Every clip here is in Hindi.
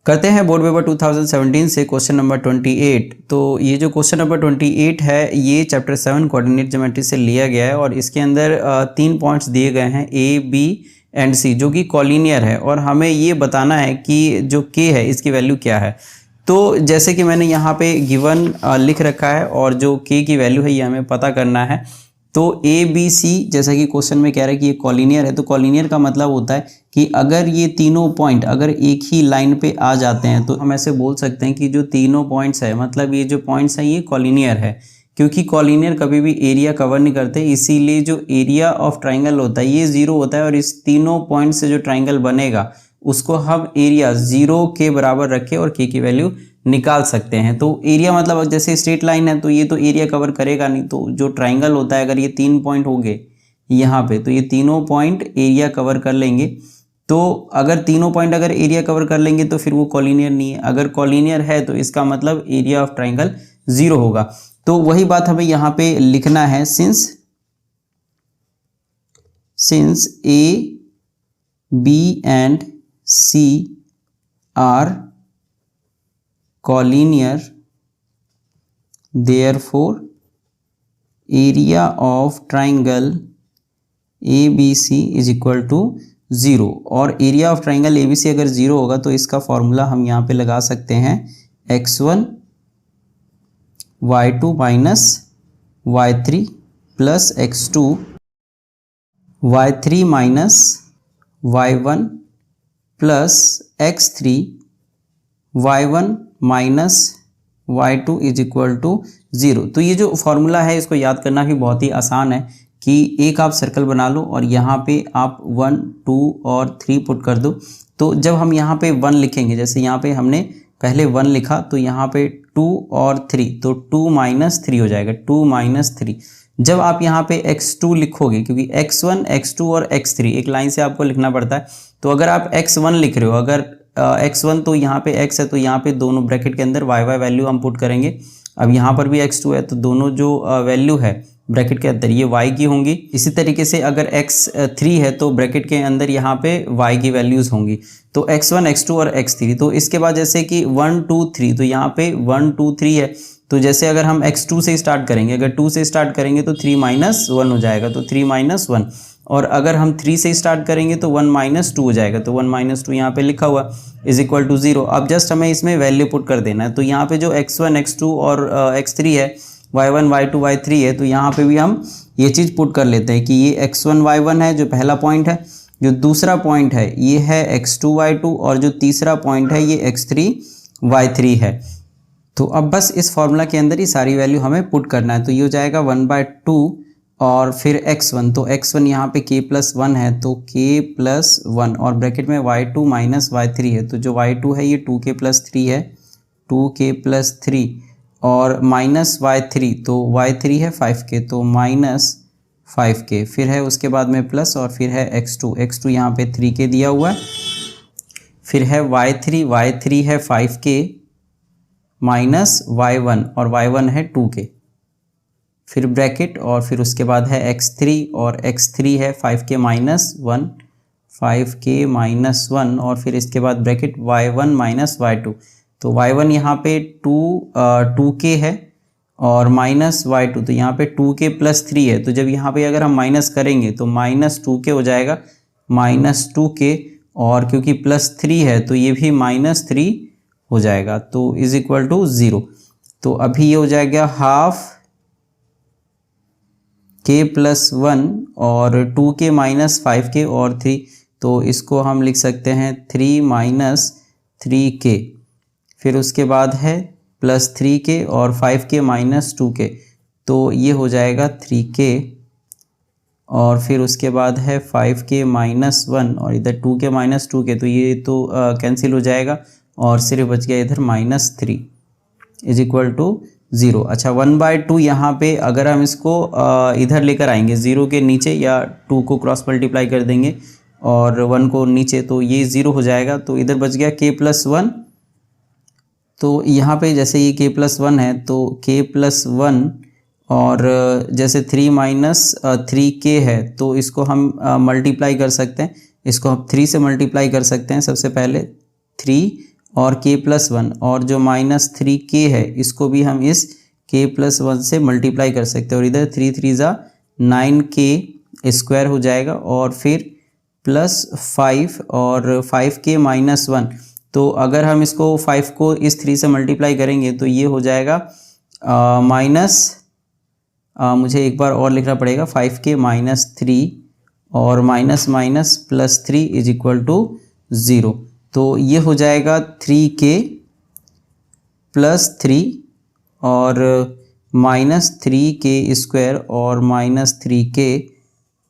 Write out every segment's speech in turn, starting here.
करते हैं बोर्ड पेपर 2017 से क्वेश्चन नंबर 28। तो ये जो क्वेश्चन नंबर 28 है ये चैप्टर 7 कोऑर्डिनेट ज्योमेट्री से लिया गया है और इसके अंदर 3 पॉइंट्स दिए गए हैं ए, बी एंड सी जो कि कॉलिनियर है और हमें ये बताना है कि जो के है इसकी वैल्यू क्या है। तो जैसे कि मैंने यहाँ पे गिवन लिख रखा है और जो के की वैल्यू है ये हमें पता करना है। तो ए बी सी जैसा कि क्वेश्चन में कह रहा है कि ये कॉलिनियर है, तो कॉलिनियर का मतलब होता है कि अगर ये तीनों पॉइंट अगर एक ही लाइन पे आ जाते हैं तो हम ऐसे बोल सकते हैं कि जो तीनों पॉइंट्स है मतलब ये जो पॉइंट्स हैं ये कॉलिनियर है। क्योंकि कॉलिनियर कभी भी एरिया कवर नहीं करते, इसीलिए जो एरिया ऑफ ट्राइंगल होता है ये 0 होता है और इस तीनों पॉइंट से जो ट्राइंगल बनेगा उसको हम एरिया 0 के बराबर रख के और के की वैल्यू निकाल सकते हैं। तो एरिया मतलब जैसे स्ट्रेट लाइन है तो ये तो एरिया कवर करेगा नहीं, तो जो ट्राइंगल होता है अगर ये 3 पॉइंट हो गए यहाँ पे तो ये तीनों पॉइंट एरिया कवर कर लेंगे। तो अगर तीनों पॉइंट अगर एरिया कवर कर लेंगे तो फिर वो कॉलिनियर नहीं है। अगर कॉलिनियर है तो इसका मतलब एरिया ऑफ ट्राइंगल 0 होगा। तो वही बात हमें यहाँ पे लिखना है, since a b and c are collinear, therefore area of triangle ABC is equal to 0। और एरिया ऑफ ट्राइंगल ABC अगर 0 होगा तो इसका फॉर्मूला हम यहाँ पे लगा सकते हैं x1 y2 minus y3 plus x2 y3 minus y1 plus x3 y1 minus y2 is equal to 0। तो ये जो फॉर्मूला है इसको याद करना भी बहुत ही आसान है कि एक आप सर्कल बना लो और यहाँ पे आप 1 2 और 3 पुट कर दो। तो जब हम यहाँ पे 1 लिखेंगे, जैसे यहाँ पे हमने पहले 1 लिखा तो यहाँ पे 2 और 3 तो 2 माइनस 3 हो जाएगा, 2 माइनस 3। जब आप यहाँ पे x2 लिखोगे, क्योंकि x1 x2 और x3 एक लाइन से आपको लिखना पड़ता है, तो अगर आप x1 लिख रहे हो, अगर x1 तो यहाँ पे x है तो यहाँ पे दोनों ब्रैकेट के अंदर y वैल्यू हम पुट करेंगे। अब यहाँ पर भी x2 है तो दोनों जो वैल्यू है ब्रैकेट के अंदर ये y की होंगी। इसी तरीके से अगर x3 है तो ब्रैकेट के अंदर यहाँ पे y की वैल्यूज़ होंगी। तो x1 x2 और x3। तो इसके बाद जैसे कि 1 2 3 तो यहाँ पे 1 2 3 है, तो जैसे अगर हम x2 से स्टार्ट करेंगे, अगर 2 से स्टार्ट करेंगे तो 3 माइनस 1 हो जाएगा, तो 3 माइनस 1। और अगर हम 3 से स्टार्ट करेंगे तो 1 माइनस 2 हो जाएगा, तो 1 माइनस 2 यहाँ पे लिखा हुआ इज इक्वल टू 0। अब जस्ट हमें इसमें वैल्यू पुट कर देना है। तो यहाँ पे जो x1 x2 और x3 है, y1 y2 y3 है, तो यहाँ पे भी हम ये चीज़ पुट कर लेते हैं कि ये x1 y1 है जो पहला पॉइंट है, जो दूसरा पॉइंट है ये है x2 y2 और जो तीसरा पॉइंट है ये x3 y3 है। तो अब बस इस फॉर्मूला के अंदर ही सारी वैल्यू हमें पुट करना है। तो ये हो जाएगा 1/2 और फिर x1, तो x1 यहाँ पे k+1 है तो k+1 और ब्रैकेट में y2 माइनस y3 है, तो जो y2 है ये 2k+3 है, 2k+3 और माइनस y3 तो y3 है 5k तो माइनस 5k, फिर है उसके बाद में प्लस और फिर है x2 यहाँ पे 3k दिया हुआ है, फिर है y3 है 5k माइनस y1 और y1 है 2k, फिर ब्रैकेट और फिर उसके बाद है x3 और x3 है 5k माइनस 1, 5k माइनस 1 और फिर इसके बाद ब्रैकेट y1 माइनस y2। तो y1 यहाँ पे 2k है और माइनस y2 तो यहाँ पे 2k+3 है। तो जब यहाँ पे अगर हम माइनस करेंगे तो माइनस 2k हो जाएगा, माइनस 2k और क्योंकि +3 है तो ये भी -3 हो जाएगा, तो इज इक्वल टू 0। तो अभी ये हो जाएगा हाफ k+1 और 2k माइनस 5k और 3, तो इसको हम लिख सकते हैं 3 माइनस 3k, फिर उसके बाद है +3k और 5k माइनस 2k, तो ये हो जाएगा 3k और फिर उसके बाद है 5k माइनस 1 और इधर 2k माइनस 2k, तो ये तो कैंसिल हो जाएगा और सिर्फ बच गया इधर -3 इज इक्वल टू 0। अच्छा 1/2 यहाँ पे अगर हम इसको इधर लेकर आएंगे 0 के नीचे या 2 को क्रॉस मल्टीप्लाई कर देंगे और 1 को नीचे तो ये 0 हो जाएगा, तो इधर बच गया k+1। तो यहाँ पे जैसे ये k+1 है तो k+1 और जैसे 3 माइनस 3k है तो इसको हम मल्टीप्लाई कर सकते हैं, इसको हम 3 से मल्टीप्लाई कर सकते हैं सबसे पहले 3 और k+1 और जो -3k है इसको भी हम इस k+1 से मल्टीप्लाई कर सकते हैं और इधर 3 3 जा 9k² हो जाएगा और फिर +5 और 5k -1। तो अगर हम इसको 5 को इस 3 से मल्टीप्लाई करेंगे तो ये हो जाएगा मुझे एक बार और लिखना पड़ेगा 5k -3 और +3 = 0। तो ये हो जाएगा 3k +3 और -3k² और -3k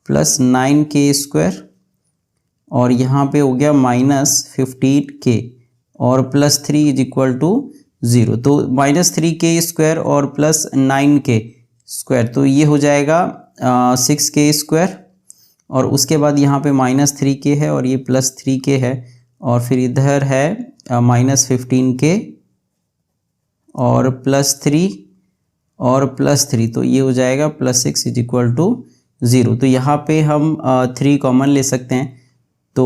+ 9k² और यहाँ पे हो गया -15k और +3 = 0। तो -3k² और +9k², तो ये हो जाएगा 6k² और उसके बाद यहाँ पे -3k है और ये +3k है और फिर इधर है -15k और +3 और +3, तो ये हो जाएगा +6 = 0। तो यहाँ पे हम 3 कॉमन ले सकते हैं, तो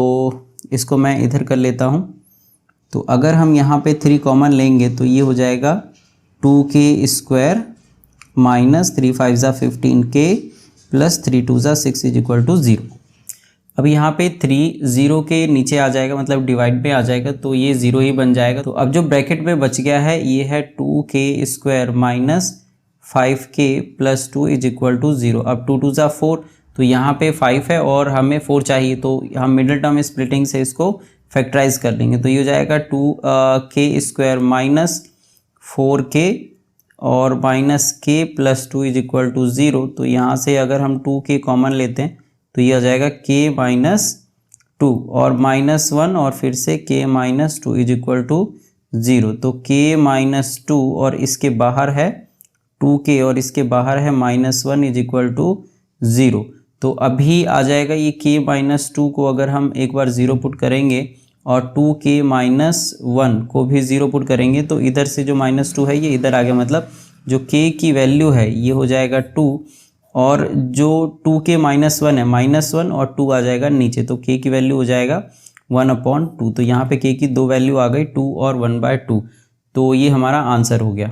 इसको मैं इधर कर लेता हूँ। तो अगर हम यहाँ पे 3 कॉमन लेंगे तो ये हो जाएगा 2k² -3 5 जा 15k +3 2 जा 6 = 0। अब यहाँ पे 3 0 के नीचे आ जाएगा, मतलब डिवाइड पे आ जाएगा, तो ये 0 ही बन जाएगा। तो अब जो ब्रैकेट में बच गया है ये है 2k² -5k + 2 = 0। अब 2 2 जा 4, तो यहाँ पे 5 है और हमें 4 चाहिए, तो हम मिडिल टर्म स्प्लिटिंग से इसको फैक्टराइज कर लेंगे। तो ये हो जाएगा 2k² -4k और -k + 2 = 0। तो यहाँ से अगर हम 2k कॉमन लेते हैं तो ये आ जाएगा k -2 और -1 और फिर से k -2 = 0। तो k -2 और इसके बाहर है 2k और इसके बाहर है -1 = 0। तो अभी आ जाएगा ये k -2 को अगर हम एक बार 0 पुट करेंगे और 2k -1 को भी 0 पुट करेंगे तो इधर से जो -2 है ये इधर आ गया, मतलब जो k की वैल्यू है ये हो जाएगा 2 और जो 2k -1 है -1 और 2 आ जाएगा नीचे, तो k की वैल्यू हो जाएगा 1/2। तो यहाँ पे k की 2 वैल्यू आ गई, 2 और 1/2। तो ये हमारा आंसर हो गया।